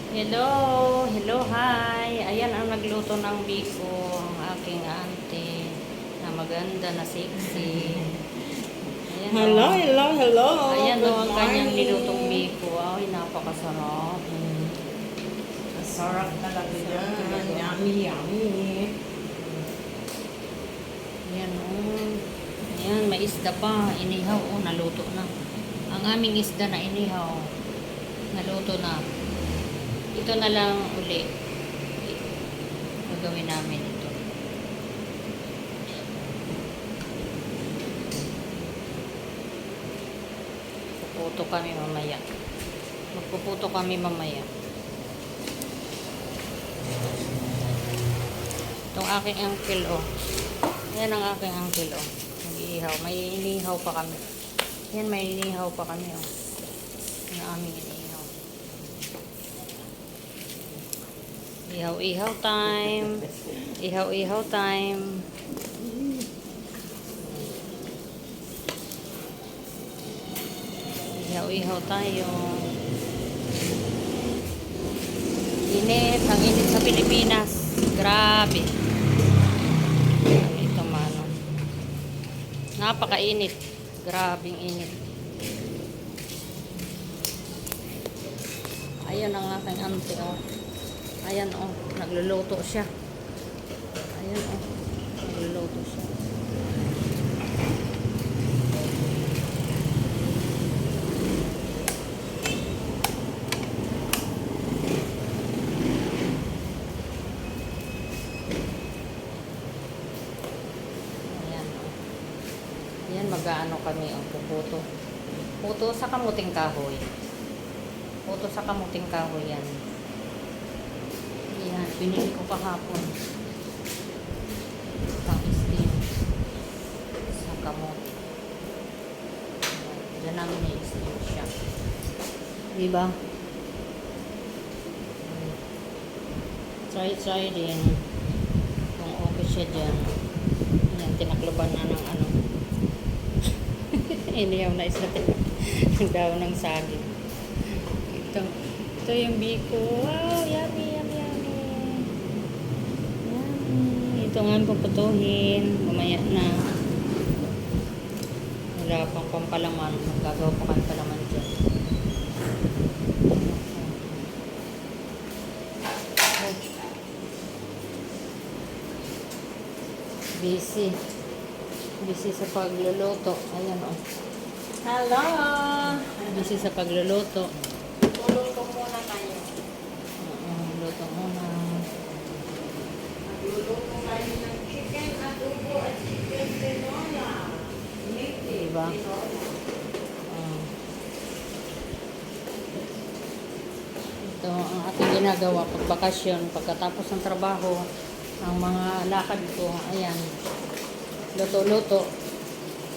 Hello, hello, hi. Ayan ang nagluto ng biko, ang aking auntie na maganda na sexy. Ayan Hello, o. hello, hello. Ayan o Good ang kanyang morning. nilutong biko. Ay, napakasarap. Sarap talaga yan. Yummy, yummy. Ayan o. Ayan, may isda pa. Inihaw o, naluto na. Ang aming isda na inihaw. Naluto na. Ito na lang uli. Gagawin namin ito. Puputo kami mamaya. Magpuputo kami mamaya. Itong aking uncle, oh. Yan ang aking uncle, oh. Nag-iihaw. May inihaw pa kami. Yan, may inihaw pa kami, oh. Yung aming inihaw. Ihaw-ihaw time. Ihaw-ihaw time. Ihaw-ihaw tayo. Init. Ang init sa Pilipinas. Grabe. Ito mano. Napakainit. Grabing init. Ayan ang aking auntie, oh. Ayan, oh. Nagluluto siya. Ayan, oh. Nagluluto siya. Ayan, oh. Ayan, mag-aano kami, oh. Puputo. Puto sa kamuting kahoy. Puto sa kamuting kahoy yan. Ayan, binili ko kahapon. Pang steam. Sa kamote. Diyan namin i-steam siya. Diba? Try din. Kung okay siya dyan. Ayan, tinakloban na ng ano. Iniyaw na isla ng daw ng saging. Ito yung biko. Wow, yummy, yummy, yummy. Yummy. Ito nga puputuhin. Mamaya na. Wala pang pampalaman. Magagawa pa kami palaman dyan. Busy. Busy sa pagluluto. Ayan o. Hello. Busy sa pagluluto. Tulog ko muna kayo. Luto muna. Nagluluto kayo ng chicken adobo at chicken tinola. Diba? Ito ang ating ginagawa pag bakasyon, pagkatapos ng trabaho, ang mga lakad ko, ayan, luto-luto,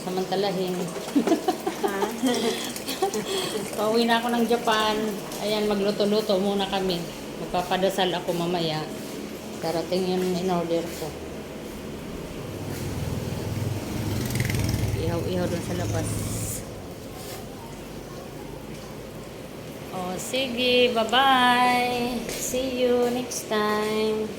samantalahin. Pauwi na ako ng Japan, ayan, magluto-luto muna kami. Magpapadasal ako mamaya. Darating yun in order ko. Ihaw-ihaw dun sa labas. Oh, sige, bye-bye. See you next time.